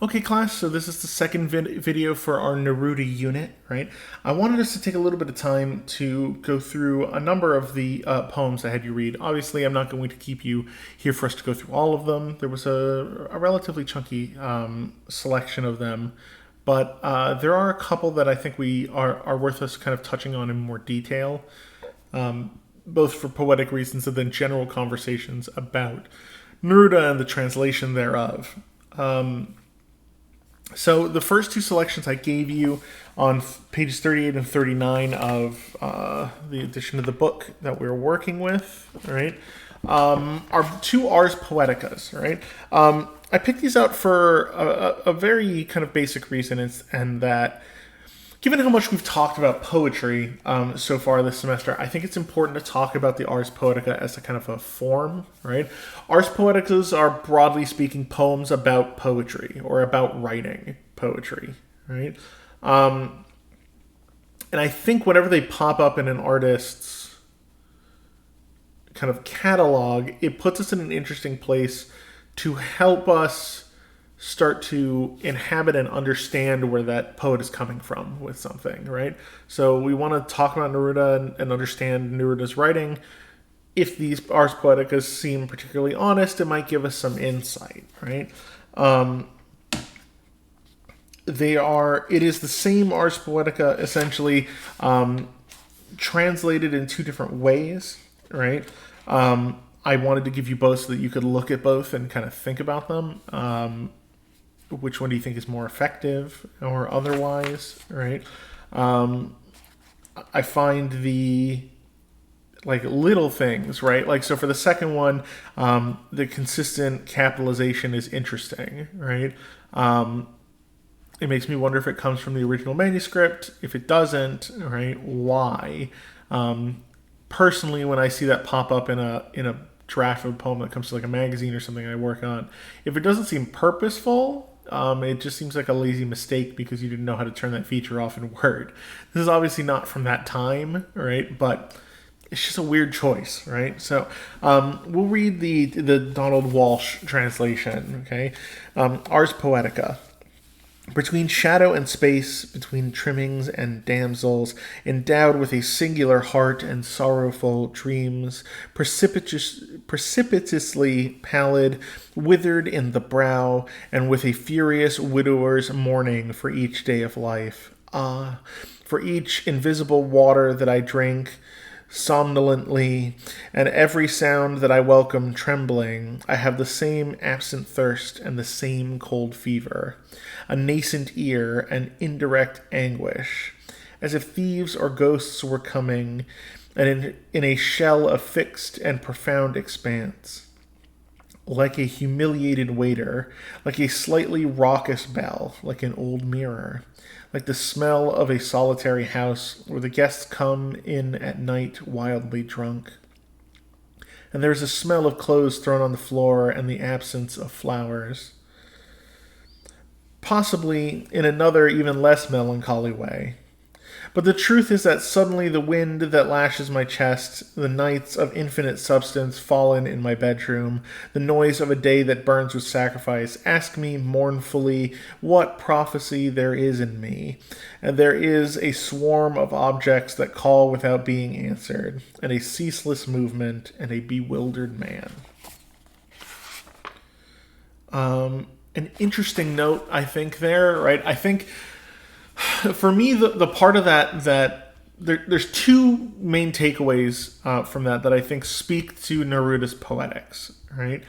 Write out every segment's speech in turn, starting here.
Okay, class, so this is the second video for our Neruda unit, right? I wanted us to take a little bit of time to go through a number of the poems I had you read. Obviously, I'm not going to keep you here for us to go through all of them. There was a relatively chunky selection of them, but there are a couple that I think are worth us kind of touching on in more detail, both for poetic reasons and then general conversations about Neruda and the translation thereof. So the first two selections I gave you on pages 38 and 39 of the edition of the book that we're working with, right, are two Ars Poeticas, right? I picked these out for a very kind of basic reason, and that given how much we've talked about poetry so far this semester, I think it's important to talk about the Ars Poetica as a kind of a form, right? Ars Poeticas are, broadly speaking, poems about poetry or about writing poetry, right? And I think whenever they pop up in an artist's kind of catalog, it puts us in an interesting place to help us start to inhabit and understand where that poet is coming from with something, right? So we want to talk about Neruda and understand Neruda's writing. If these Ars Poeticas seem particularly honest, it might give us some insight, right? It is the same Ars Poetica, essentially, translated in two different ways, right? I wanted to give you both so that you could look at both and kind of think about them. Which one do you think is more effective or otherwise, right? I find the little things, right? Like, so for the second one, the consistent capitalization is interesting, right? It makes me wonder if it comes from the original manuscript. If it doesn't, right, why? Personally, when I see that pop up in a draft of a poem that comes to like a magazine or something I work on, if it doesn't seem purposeful, it just seems like a lazy mistake because you didn't know how to turn that feature off in Word. This is obviously not from that time, right? But it's just a weird choice, right? So we'll read the Donald Walsh translation, okay? Ars Poetica. Between shadow and space, between trimmings and damsels, endowed with a singular heart and sorrowful dreams, precipitously pallid, withered in the brow, and with a furious widower's mourning for each day of life. Ah, for each invisible water that I drink, somnolently, and every sound that I welcome trembling, I have the same absent thirst and the same cold fever, a nascent ear and indirect anguish, as if thieves or ghosts were coming, and in a shell of fixed and profound expanse, like a humiliated waiter, like a slightly raucous bell, like an old mirror, like the smell of a solitary house where the guests come in at night wildly drunk. And there is a smell of clothes thrown on the floor and the absence of flowers. Possibly in another, even less melancholy way. But the truth is that suddenly the wind that lashes my chest, the nights of infinite substance fallen in my bedroom, the noise of a day that burns with sacrifice, ask me mournfully what prophecy there is in me. And there is a swarm of objects that call without being answered, and a ceaseless movement, and a bewildered man. An interesting note, I think, there, right? I think for me, the part of that there's two main takeaways from that I think speak to Neruda's poetics, right?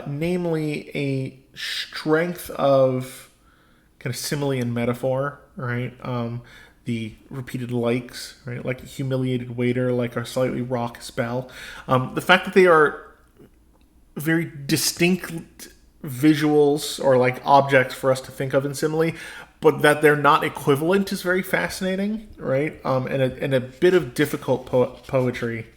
Namely, a strength of kind of simile and metaphor, right? The repeated likes, right? Like a humiliated waiter, like a slightly raucous bell. The fact that they are very distinct visuals or like objects for us to think of in simile, but that they're not equivalent is very fascinating, right? And a bit of difficult poetry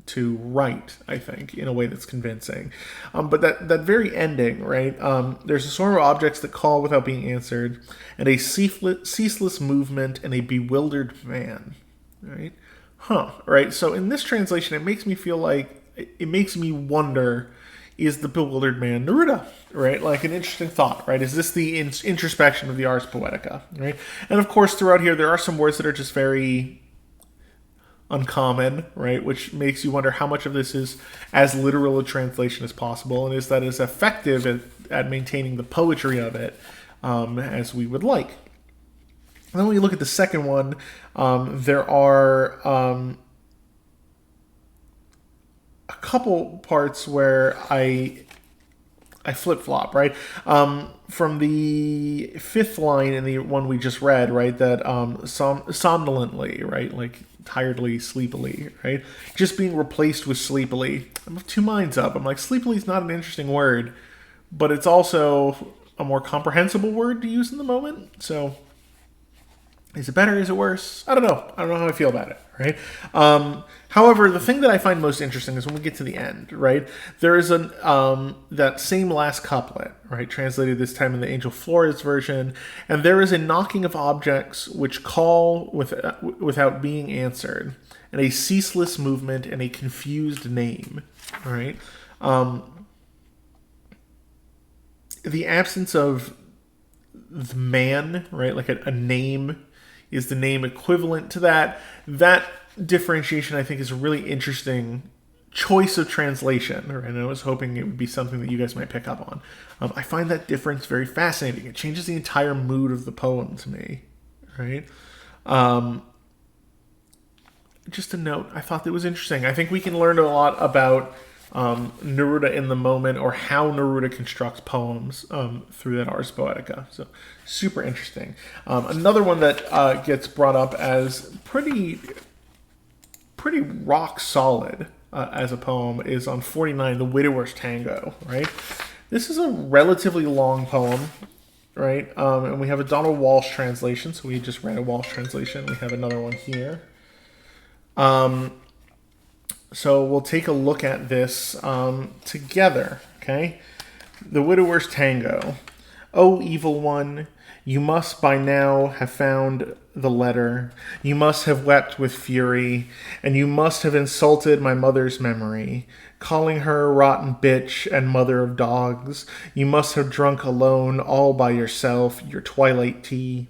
to write, I think, in a way that's convincing. But that very ending, right? There's a sort of objects that call without being answered, and a ceaseless movement, and a bewildered man, right? Right? So in this translation, it makes me feel like, it makes me wonder, is the bewildered man Neruda, right? Like an interesting thought, right? Is this the introspection of the Ars Poetica, right? And of course, throughout here, there are some words that are just very uncommon, right? Which makes you wonder how much of this is as literal a translation as possible, and is that as effective at maintaining the poetry of it as we would like. And then when you look at the second one, there are a couple parts where I flip-flop, right? From the fifth line in the one we just read, right, that somnolently, right, like tiredly, sleepily, right, just being replaced with sleepily. I'm of two minds up. I'm like, sleepily is not an interesting word, but it's also a more comprehensible word to use in the moment. So is it better? Is it worse? I don't know. I don't know how I feel about it, right? However, the thing that I find most interesting is when we get to the end, right? There is that same last couplet, right? Translated this time in the Angel Flores version. And there is a knocking of objects which call without being answered, and a ceaseless movement and a confused name, right? The absence of the man, right? Like a name is the name equivalent to that. That differentiation, I think, is a really interesting choice of translation. And I was hoping it would be something that you guys might pick up on. I find that difference very fascinating. It changes the entire mood of the poem to me, right? Just a note, I thought that was interesting. I think we can learn a lot about Neruda in the moment, or how Neruda constructs poems through that Ars Poetica. So super interesting. Another one that gets brought up as pretty rock solid as a poem is on 49, The Widower's Tango, right? This is a relatively long poem, right? And we have a Donald Walsh translation. So we just read a Walsh translation. We have another one here. So we'll take a look at this together, okay? The Widower's Tango. O evil one, you must by now have found the letter. You must have wept with fury, and you must have insulted my mother's memory, calling her rotten bitch and mother of dogs. You must have drunk alone, all by yourself, your twilight tea,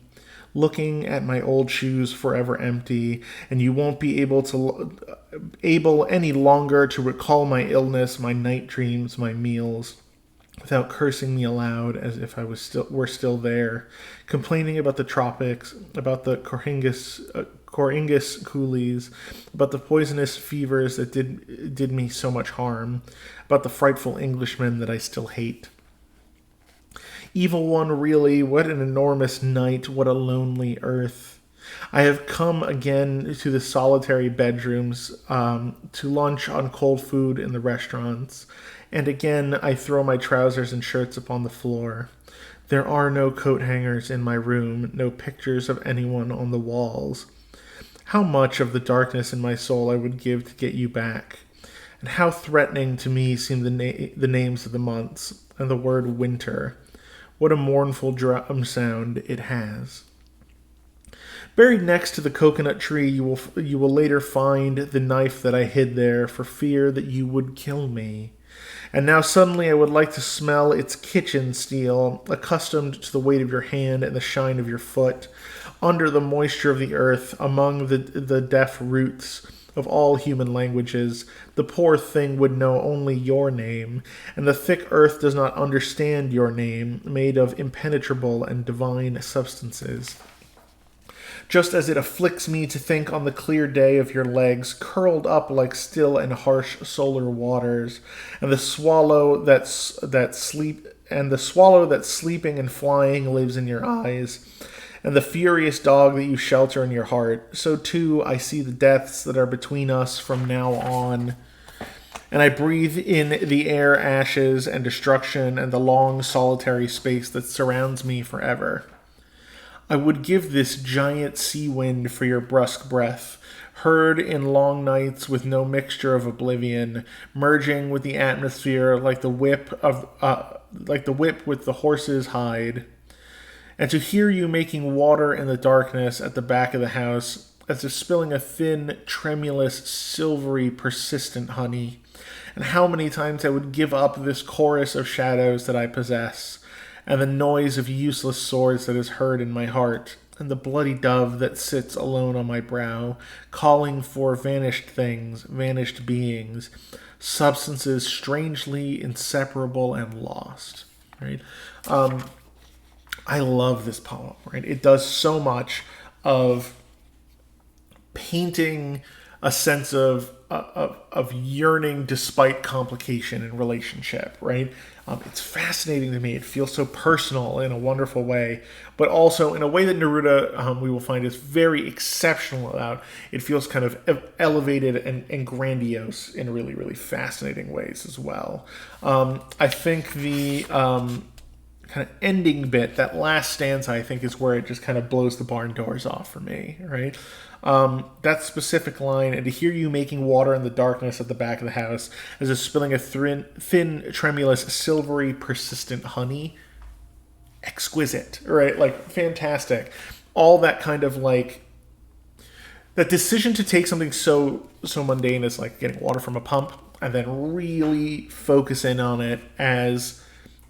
looking at my old shoes forever empty, and you won't be able any longer to recall my illness, my night dreams, my meals, without cursing me aloud as if I were still there, complaining about the tropics, about the Coringus coolies, about the poisonous fevers that did me so much harm, about the frightful Englishmen that I still hate. Evil one, really, what an enormous night, what a lonely earth. I have come again to the solitary bedrooms, to lunch on cold food in the restaurants, and again I throw my trousers and shirts upon the floor. There are no coat hangers in my room, no pictures of anyone on the walls. How much of the darkness in my soul I would give to get you back, and how threatening to me seem the names of the months, and the word winter. What a mournful drum sound it has. Buried next to the coconut tree, you will later find the knife that I hid there for fear that you would kill me. And now suddenly I would like to smell its kitchen steel, accustomed to the weight of your hand and the shine of your foot, under the moisture of the earth, among the deaf roots of all human languages. The poor thing would know only your name, and the thick earth does not understand your name, made of impenetrable and divine substances. Just as it afflicts me to think on the clear day of your legs curled up like still and harsh solar waters, and the swallow that sleeping and flying lives in your eyes, and the furious dog that you shelter in your heart, so too I see the deaths that are between us from now on. And I breathe in the air ashes and destruction and the long solitary space that surrounds me forever. I would give this giant sea wind for your brusque breath, heard in long nights with no mixture of oblivion, merging with the atmosphere like the whip with the horse's hide. And to hear you making water in the darkness at the back of the house, as if spilling a thin, tremulous, silvery, persistent honey, And how many times I would give up this chorus of shadows that I possess, and the noise of useless swords that is heard in my heart, and the bloody dove that sits alone on my brow, calling for vanished things, vanished beings, substances strangely inseparable and lost. Right? I love this poem. Right? It does so much of painting a sense of yearning despite complication in relationship, right? It's fascinating to me. It feels so personal in a wonderful way, but also in a way that Neruda, we will find, is very exceptional about. It feels kind of elevated and grandiose in really, really fascinating ways as well. I think the kind of ending bit, that last stanza, I think is where it just kind of blows the barn doors off for me, right? That specific line, and to hear you making water in the darkness at the back of the house as if spilling a thin, tremulous, silvery, persistent honey. Exquisite, right? Like, fantastic. All that kind of like, that decision to take something so mundane as like getting water from a pump and then really focus in on it as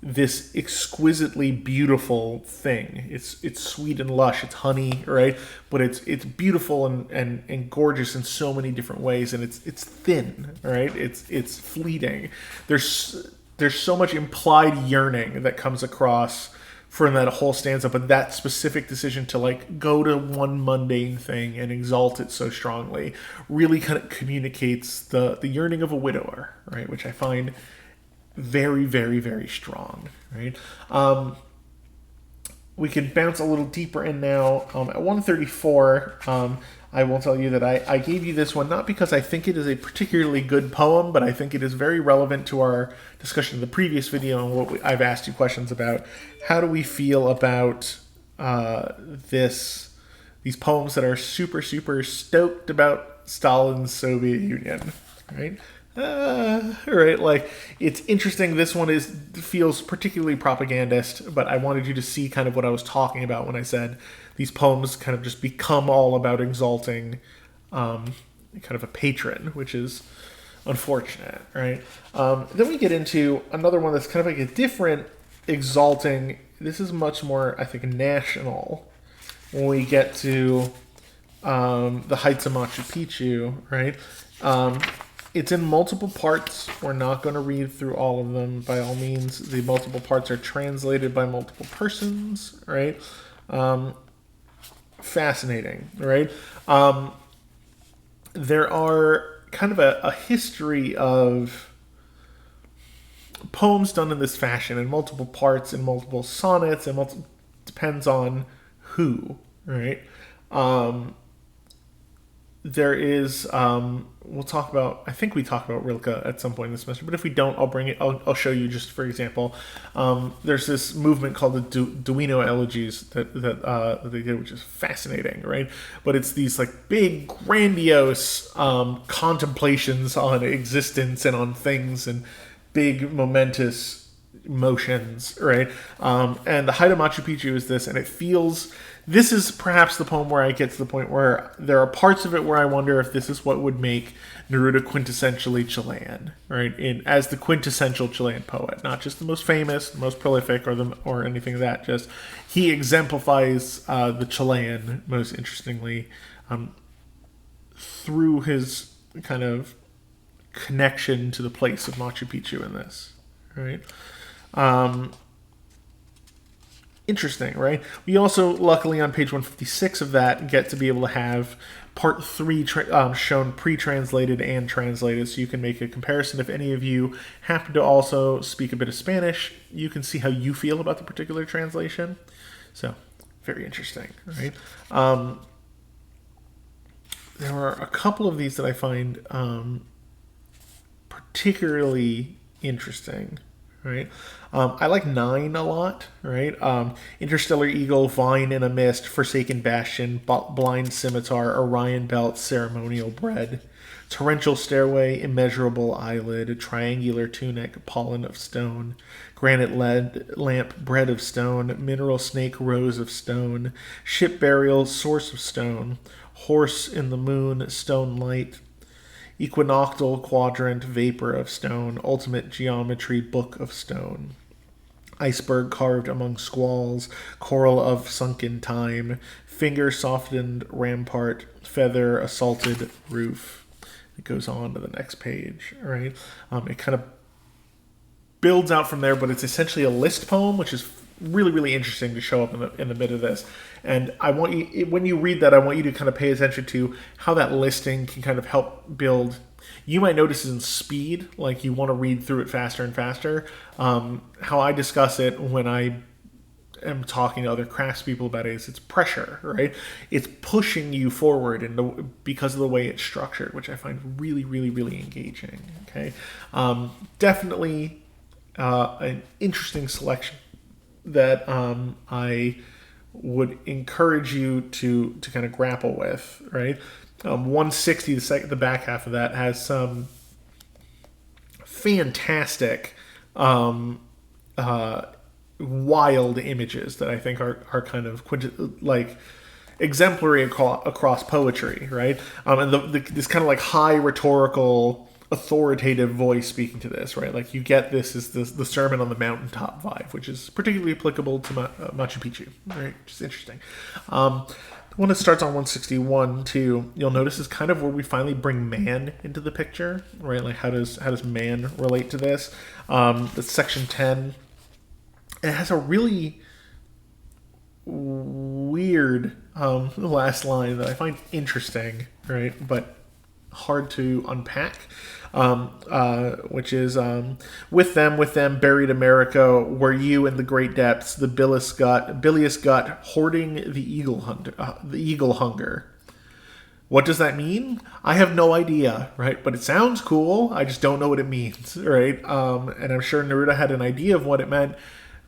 this exquisitely beautiful thing. It's sweet and lush. It's honey, right? But it's beautiful and gorgeous in so many different ways, and it's thin, right? It's fleeting. There's so much implied yearning that comes across from that whole stanza, but that specific decision to like go to one mundane thing and exalt it so strongly really kind of communicates the yearning of a widower, right? Which I find very, very, very strong, right? We could bounce a little deeper in now. At 134, I will tell you that I gave you this one not because I think it is a particularly good poem, but I think it is very relevant to our discussion of the previous video and what I've asked you questions about. How do we feel about these poems that are super, super stoked about Stalin's Soviet Union, right? Right, like, it's interesting. This one feels particularly propagandist, but I wanted you to see kind of what I was talking about when I said these poems kind of just become all about exalting kind of a patron, which is unfortunate, right? Then we get into another one that's kind of like a different exalting. This is much more, I think, national when we get to the Heights of Macchu Picchu, right? It's in multiple parts. We're not going to read through all of them by all means. The multiple parts are translated by multiple persons, right? Fascinating, right? There are kind of a history of poems done in this fashion in multiple parts, in multiple sonnets, and depends on who, right? There is, we'll talk about, I think we talked about Rilke at some point in the semester, but if we don't, I'll bring it, I'll show you just for example. There's this movement called the Duino Elegies that they did, which is fascinating, right? But it's these like big, grandiose contemplations on existence and on things and big, momentous emotions, right? And the Height of Macchu Picchu is this, and it feels... This is perhaps the poem where I get to the point where there are parts of it where I wonder if this is what would make Neruda quintessentially Chilean, right? As the quintessential Chilean poet, not just the most famous, the most prolific, or anything of that. Just he exemplifies the Chilean most interestingly through his kind of connection to the place of Machu Picchu in this, right? Interesting, right? We also, luckily, on page 156 of that, get to be able to have part 3 shown pre-translated and translated, so you can make a comparison. If any of you happen to also speak a bit of Spanish, you can see how you feel about the particular translation. So, very interesting, right? There are a couple of these that I find particularly interesting, right? I like 9 a lot, right? Interstellar Eagle, Vine in a Mist, Forsaken Bastion, Blind Scimitar, Orion Belt, Ceremonial Bread, Torrential Stairway, Immeasurable Eyelid, Triangular Tunic, Pollen of Stone, Granite Lamp, Bread of Stone, Mineral Snake, Rose of Stone, Ship Burial, Source of Stone, Horse in the Moon, Stone Light, equinoctial quadrant, vapor of stone, ultimate geometry, book of stone. Iceberg carved among squalls, coral of sunken time, finger softened rampart, feather assaulted roof. It goes on to the next page, right? It kind of builds out from there, but it's essentially a list poem, which is really, really interesting to show up in the mid of this. And I want you, when you read that, I want you to kind of pay attention to how that listing can kind of help build. You might notice in speed, like you want to read through it faster and faster. How I discuss it when I am talking to other craftspeople about it is it's pressure, right? It's pushing you forward because of the way it's structured, which I find really, really, really engaging. Okay, definitely an interesting selection that I would encourage you to kind of grapple with, right? 160, the back half of that, has some fantastic wild images that I think are kind of like exemplary across poetry, right? And this kind of like high rhetorical authoritative voice speaking to this, right? Like you get this is the Sermon on the Mountaintop vibe, which is particularly applicable to Machu Picchu, right? Which is interesting. When it starts on 161 too, you'll notice is kind of where we finally bring man into the picture, right? Like how does man relate to this? That's section 10. It has a really weird last line that I find interesting, right? But hard to unpack, which is with them buried America, were you in the great depths, the bilious gut hoarding the eagle hunger. What does that mean? I have no idea, right? But it sounds cool. I just don't know what it means, right? And I'm sure Neruda had an idea of what it meant,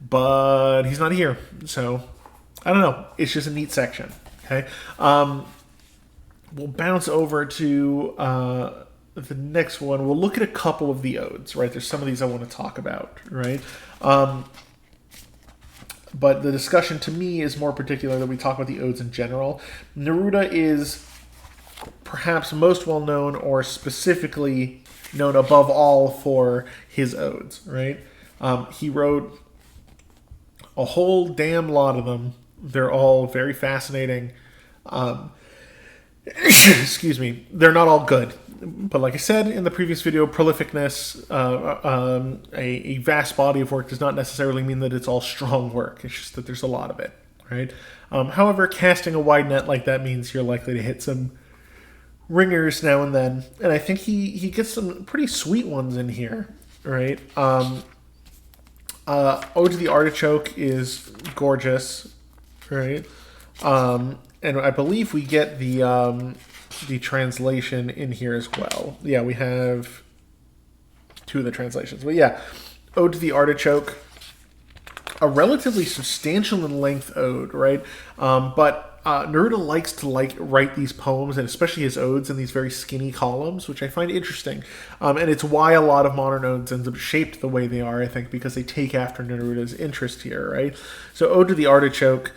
but he's not here, so I don't know. It's just a neat section. Okay. We'll bounce over to the next one. We'll look at a couple of the odes, right? There's some of these I want to talk about, right? But the discussion to me is more particular that we talk about the odes in general. Neruda is perhaps most well known, or specifically known above all, for his odes, right? He wrote a whole damn lot of them. They're all very fascinating. Excuse me, they're not all good. But like I said in the previous video, prolificness, a vast body of work does not necessarily mean that it's all strong work. It's just that there's a lot of it, right? However, casting a wide net like that means you're likely to hit some ringers now and then. And I think he gets some pretty sweet ones in here, right? Ode to the Artichoke is gorgeous, right? And I believe we get the translation in here as well. Yeah, we have two of the translations. But yeah, Ode to the Artichoke, a relatively substantial in length ode, right? But Neruda likes to write these poems, and especially his odes, in these very skinny columns, which I find interesting. And it's why a lot of modern odes ends up shaped the way they are, I think, because they take after Neruda's interest here, right? So Ode to the Artichoke.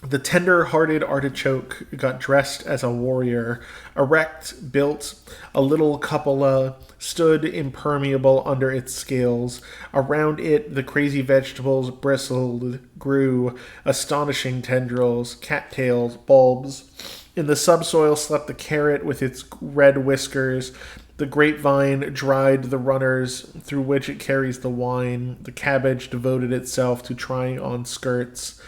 The tender-hearted artichoke got dressed as a warrior, erect, built, a little cupola, stood impermeable under its scales. Around it the crazy vegetables bristled, grew, astonishing tendrils, cattails, bulbs. In the subsoil slept the carrot with its red whiskers. The grapevine dried the runners through which it carries the wine. The cabbage devoted itself to trying on skirts.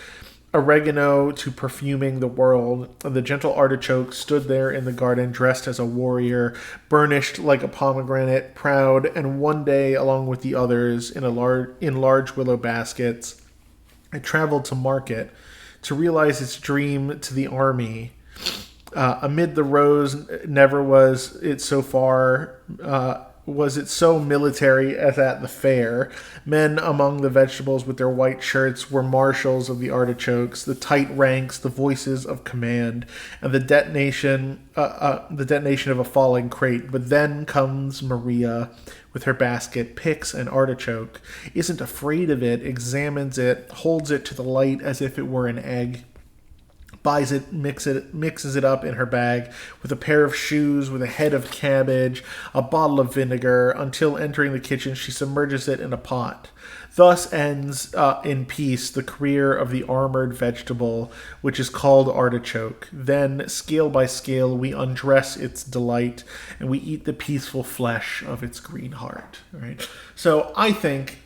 Oregano to perfuming the world. The gentle artichoke stood there in the garden, dressed as a warrior, burnished like a pomegranate, proud, and one day, along with the others, in large willow baskets, it traveled to market to realize its dream to the army. Amid the rows, never was it so far. Was it so military as at the fair? Men among the vegetables with their white shirts were marshals of the artichokes, the tight ranks, the voices of command, and the detonation of a falling crate. But then comes Maria with her basket, picks an artichoke, isn't afraid of it, examines it, holds it to the light as if it were an egg. buys it, mixes it up in her bag with a pair of shoes, with a head of cabbage, a bottle of vinegar. Until entering the kitchen, she submerges it in a pot. Thus ends in peace the career of the armored vegetable, which is called artichoke. Then, scale by scale, we undress its delight, and we eat the peaceful flesh of its green heart. Right. So I think,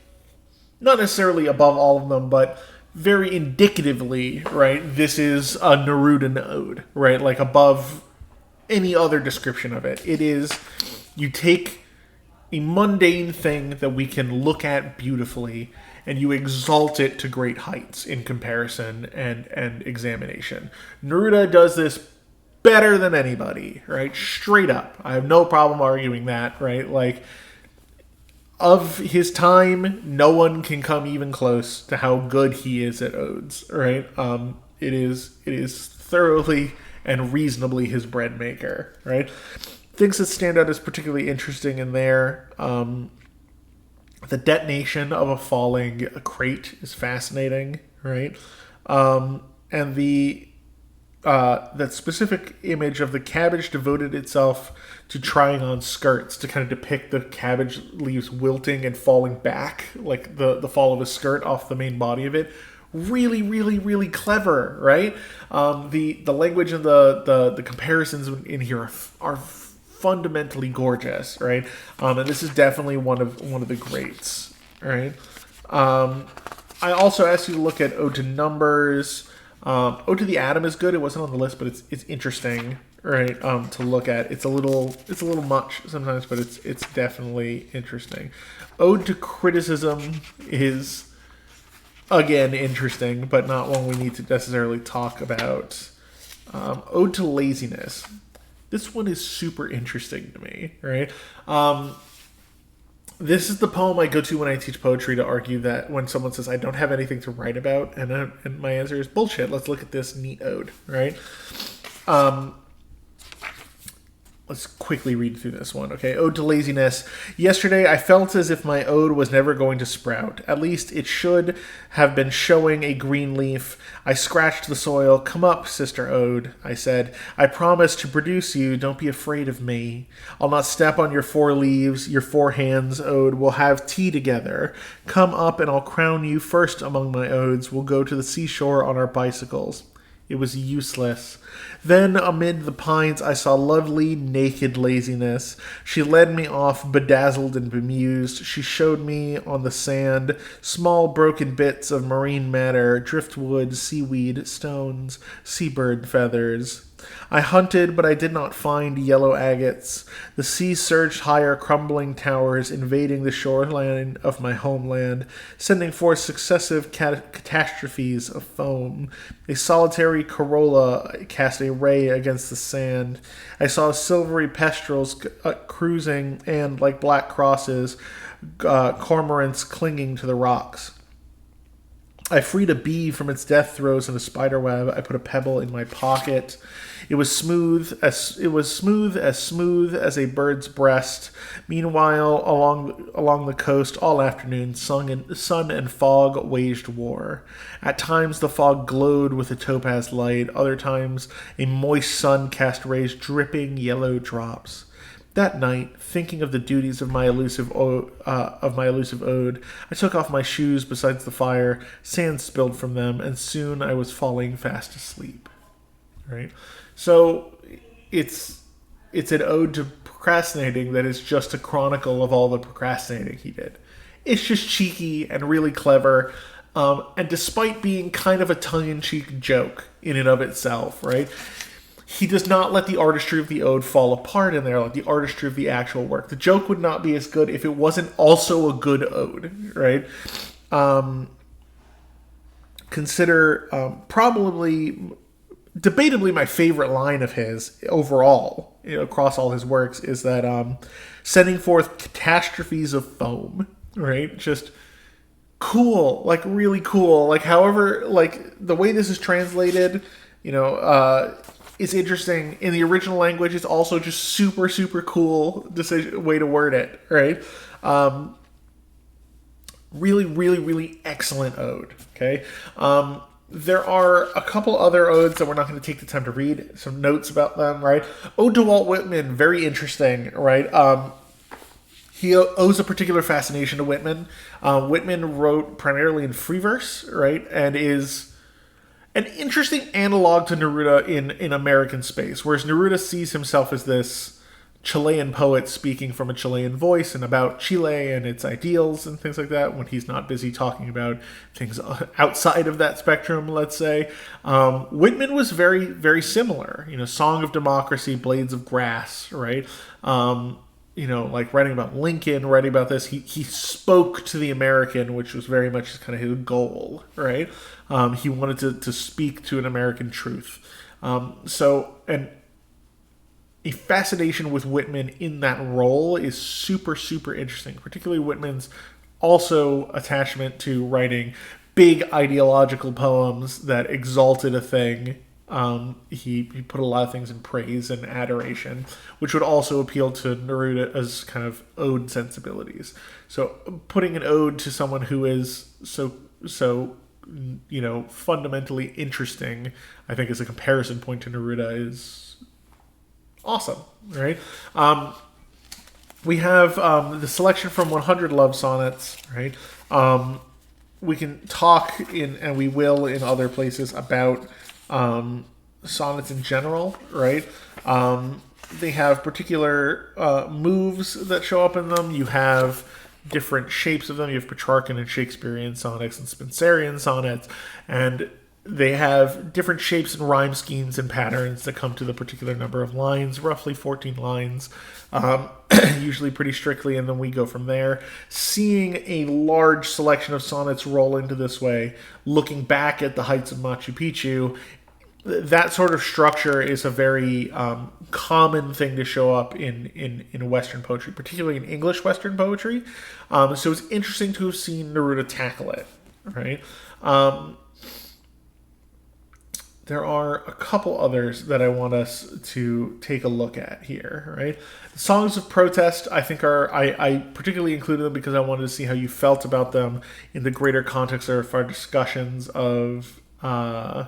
not necessarily above all of them, but very indicatively, right, this is a Neruda ode, right? Like above any other description of it. It is, you take a mundane thing that we can look at beautifully and you exalt it to great heights in comparison and examination. Neruda does this better than anybody, right? Straight up. I have no problem arguing that, right? Like, of his time, no one can come even close to how good he is at odes, right? It is thoroughly and reasonably his bread maker, right? Things that stand out as particularly interesting in there, the detonation of a falling crate is fascinating, right? And that specific image of the cabbage devoted itself to trying on skirts to kind of depict the cabbage leaves wilting and falling back, like the fall of a skirt off the main body of it. Really, really, really clever, right? The language and the comparisons in here are fundamentally gorgeous, right? And this is definitely one of the greats, right? I also asked you to look at Ode to Numbers. Ode to the Atom is good. It wasn't on the list, but it's interesting, right? To look at. It's a little much sometimes, but it's definitely interesting. Ode to Criticism is again interesting, but not one we need to necessarily talk about. Ode to Laziness. This one is super interesting to me, right? This is the poem I go to when I teach poetry to argue that when someone says I don't have anything to write about, and my answer is bullshit. Let's look at this neat ode, right? Let's quickly read through this one, okay? Ode to Laziness. Yesterday, I felt as if my ode was never going to sprout. At least it should have been showing a green leaf. I scratched the soil. Come up, sister ode, I said. I promise to produce you. Don't be afraid of me. I'll not step on your 4 leaves, your 4 hands, ode. We'll have tea together. Come up and I'll crown you first among my odes. We'll go to the seashore on our bicycles. It was useless. Then amid the pines I saw lovely naked Laziness. She led me off bedazzled and bemused. She showed me on the sand small broken bits of marine matter, driftwood, seaweed, stones, seabird feathers. I hunted, but I did not find yellow agates. The sea surged higher, crumbling towers, invading the shoreline of my homeland, sending forth successive catastrophes of foam. A solitary corolla cast a ray against the sand. I saw silvery pestrels cruising, and, like black crosses, cormorants clinging to the rocks. I freed a bee from its death throes in a spider web. I put a pebble in my pocket. It was smooth as a bird's breast. Meanwhile, along the coast, all afternoon, sun and fog waged war. At times, the fog glowed with a topaz light. Other times, a moist sun cast rays dripping yellow drops. That night, thinking of the duties of my elusive ode, I took off my shoes beside the fire. Sand spilled from them, and soon I was falling fast asleep. Right? So it's an ode to procrastinating that is just a chronicle of all the procrastinating he did. It's just cheeky and really clever, and despite being kind of a tongue-in-cheek joke in and of itself, right? He does not let the artistry of the ode fall apart in there, like the artistry of the actual work. The joke would not be as good if it wasn't also a good ode, right? Consider probably, debatably, my favorite line of his overall, across all his works, is that sending forth catastrophes of foam, right? Just cool, like really cool. Like, however, like the way this is translated, is interesting. In the original language, it's also just super, super cool way to word it, right? Really, really, really excellent ode, okay? There are a couple other odes that we're not going to take the time to read. Some notes about them, right? Ode to Walt Whitman, very interesting, right? He owes a particular fascination to Whitman. Whitman wrote primarily in free verse, right? And is an interesting analog to Neruda in American space, whereas Neruda sees himself as this Chilean poet speaking from a Chilean voice and about Chile and its ideals and things like that, when he's not busy talking about things outside of that spectrum, let's say. Whitman was very, very similar. Song of Democracy, Blades of Grass, right? Like writing about Lincoln, writing about this. He spoke to the American, which was very much kind of his goal, right? He wanted to speak to an American truth. And a fascination with Whitman in that role is super, super interesting, particularly Whitman's also attachment to writing big ideological poems that exalted a thing. He put a lot of things in praise and adoration, which would also appeal to Neruda's kind of ode sensibilities. So putting an ode to someone who is so fundamentally interesting, I think, as a comparison point to Neruda is awesome, right? We have the selection from 100 Love Sonnets, right? We can talk and we will in other places about sonnets in general, right? They have particular moves that show up in them. You have different shapes of them. You have Petrarchan and Shakespearean sonnets and Spenserian sonnets, and they have different shapes and rhyme schemes and patterns that come to the particular number of lines, roughly 14 lines, usually pretty strictly, and then we go from there. Seeing a large selection of sonnets roll into this way, looking back at the Heights of Macchu Picchu, that sort of structure is a very common thing to show up in Western poetry, particularly in English Western poetry. So it's interesting to have seen Neruda tackle it, right? There are a couple others that I want us to take a look at here, right? The songs of protest, I think, I particularly included them because I wanted to see how you felt about them in the greater context of our discussions of the,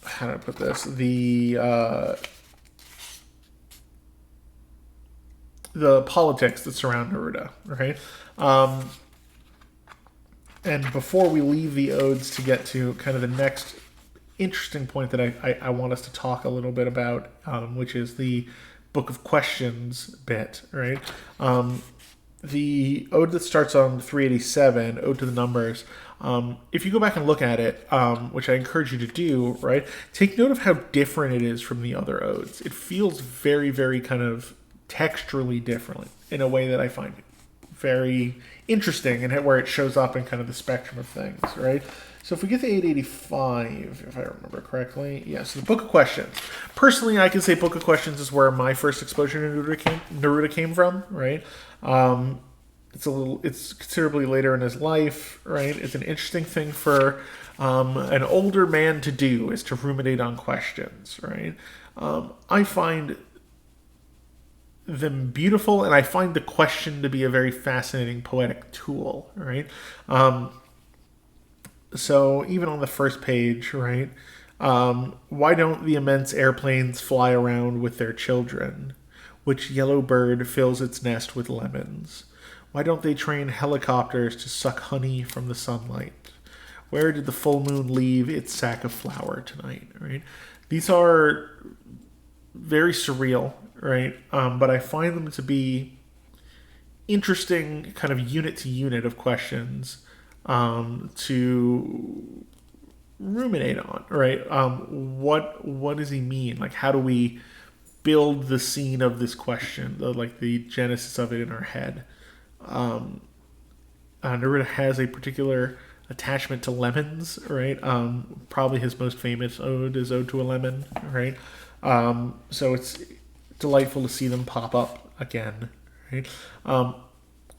how do I put this? The politics that surround Neruda, right? And before we leave the odes to get to kind of the next interesting point that I want us to talk a little bit about, which is the Book of Questions bit, right? The ode that starts on 387, Ode to the Numbers, if you go back and look at it, which I encourage you to do, right, take note of how different it is from the other odes. It feels very, very kind of texturally different in a way that I find very interesting and where it shows up in kind of the spectrum of things, right? So if we get to 885, if I remember correctly, so the Book of Questions. Personally, I can say Book of Questions is where my first exposure to Neruda came from, right? It's considerably later in his life, right? It's an interesting thing for an older man to do, is to ruminate on questions, right? I find them beautiful, and I find the question to be a very fascinating poetic tool, right? So even on the first page, right? Why don't the immense airplanes fly around with their children? Which yellow bird fills its nest with lemons? Why don't they train helicopters to suck honey from the sunlight? Where did the full moon leave its sack of flour tonight, right? These are very surreal, right? But I find them to be interesting kind of unit to unit of questions to ruminate on, right? What does he mean? Like, how do we build the scene of this question, the genesis of it in our head? Neruda has a particular attachment to lemons, right? Probably his most famous ode is Ode to a Lemon, right? So it's delightful to see them pop up again, right?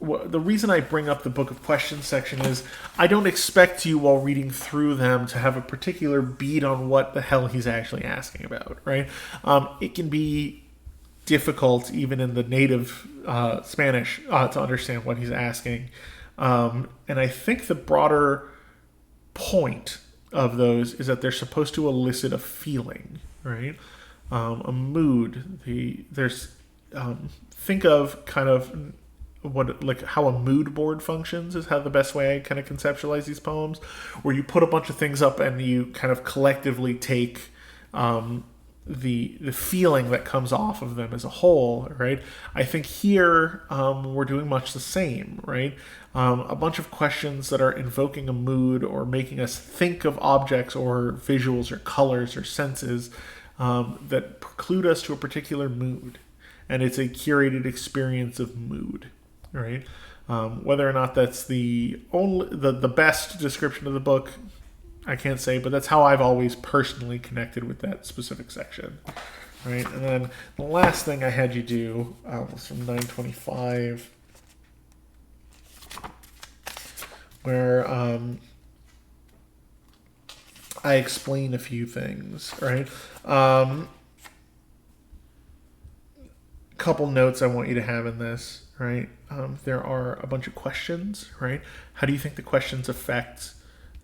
The reason I bring up the Book of Questions section is I don't expect you, while reading through them, to have a particular beat on what the hell he's actually asking about, right? It can be difficult, even in the native Spanish, to understand what he's asking. And I think the broader point of those is that they're supposed to elicit a feeling, right? A mood. Think of kind of what, like how a mood board functions is how the best way I kind of conceptualize these poems, where you put a bunch of things up and you kind of collectively take the feeling that comes off of them as a whole, right? I think here we're doing much the same, right? A bunch of questions that are invoking a mood or making us think of objects or visuals or colors or senses that preclude us to a particular mood, and it's a curated experience of mood, right? Whether or not that's the best description of the book, I can't say, but that's how I've always personally connected with that specific section, right? And then the last thing I had you do was from 925, where I explain a few things, right? Couple notes I want you to have in this, right? There are a bunch of questions, right? How do you think the questions affect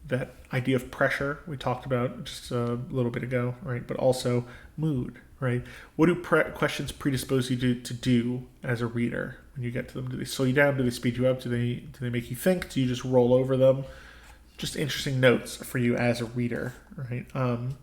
that idea of pressure we talked about just a little bit ago, right? But also mood, right? What do questions predispose you to do as a reader when you get to them? Do they slow you down? Do they speed you up? Do they make you think? Do you just roll over them? Just interesting notes for you as a reader, right? And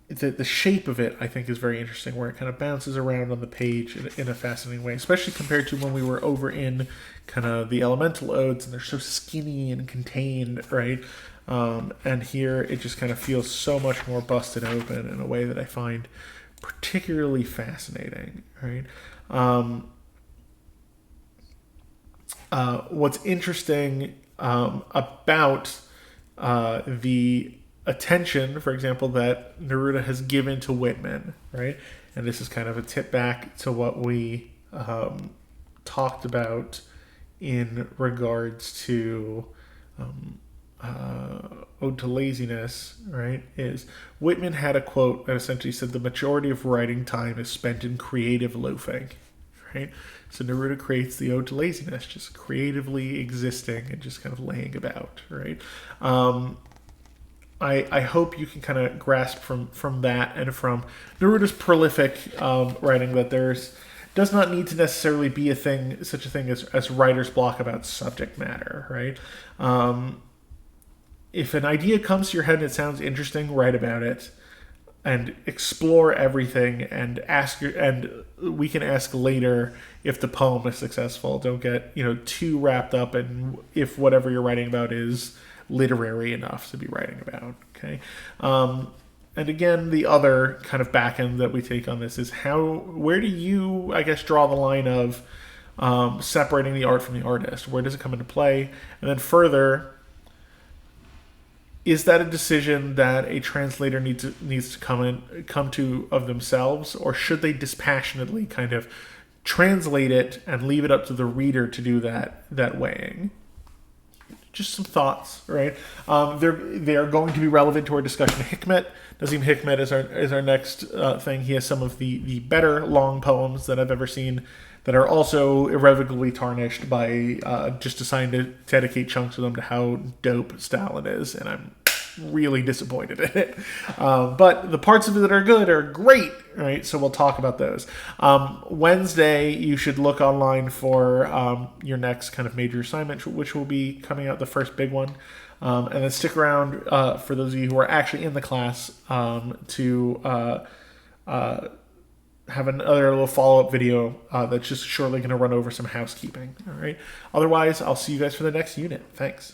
the shape of it, I think, is very interesting, where it kind of bounces around on the page in a fascinating way, especially compared to when we were over in kind of the elemental odes, and they're so skinny and contained, right? And here it just kind of feels so much more busted open in a way that I find particularly fascinating, right? What's interesting about the attention, for example, that Neruda has given to Whitman, right? And this is kind of a tip back to what we talked about in regards to Ode to Laziness, right? Is Whitman had a quote that essentially said the majority of writing time is spent in creative loafing, right? So Neruda creates the Ode to Laziness, just creatively existing and just kind of laying about, right? I hope you can kind of grasp from that and from Neruda's prolific writing that does not need to necessarily be such a thing as writer's block about subject matter, right? If an idea comes to your head and it sounds interesting, write about it and explore everything and we can ask later if the poem is successful. Don't get too wrapped up in if whatever you're writing about is literary enough to be writing about, okay? And again, the other kind of back end that we take on this is where do you, I guess, draw the line of separating the art from the artist? Where does it come into play? And then further, is that a decision that a translator needs to come to of themselves, or should they dispassionately kind of translate it and leave it up to the reader to do that weighing? Just some thoughts, right? They are going to be relevant to our discussion of Hikmet. Nazim Hikmet is our next thing. He has some of the better long poems that I've ever seen that are also irrevocably tarnished by just deciding to dedicate chunks of them to how dope Stalin is, and I'm really disappointed in it. But the parts of it that are good are great, right? So we'll talk about those. Wednesday, you should look online for your next kind of major assignment, which will be coming out, the first big one. And then stick around for those of you who are actually in the class to have another little follow-up video that's just shortly going to run over some housekeeping. All right. Otherwise, I'll see you guys for the next unit. Thanks.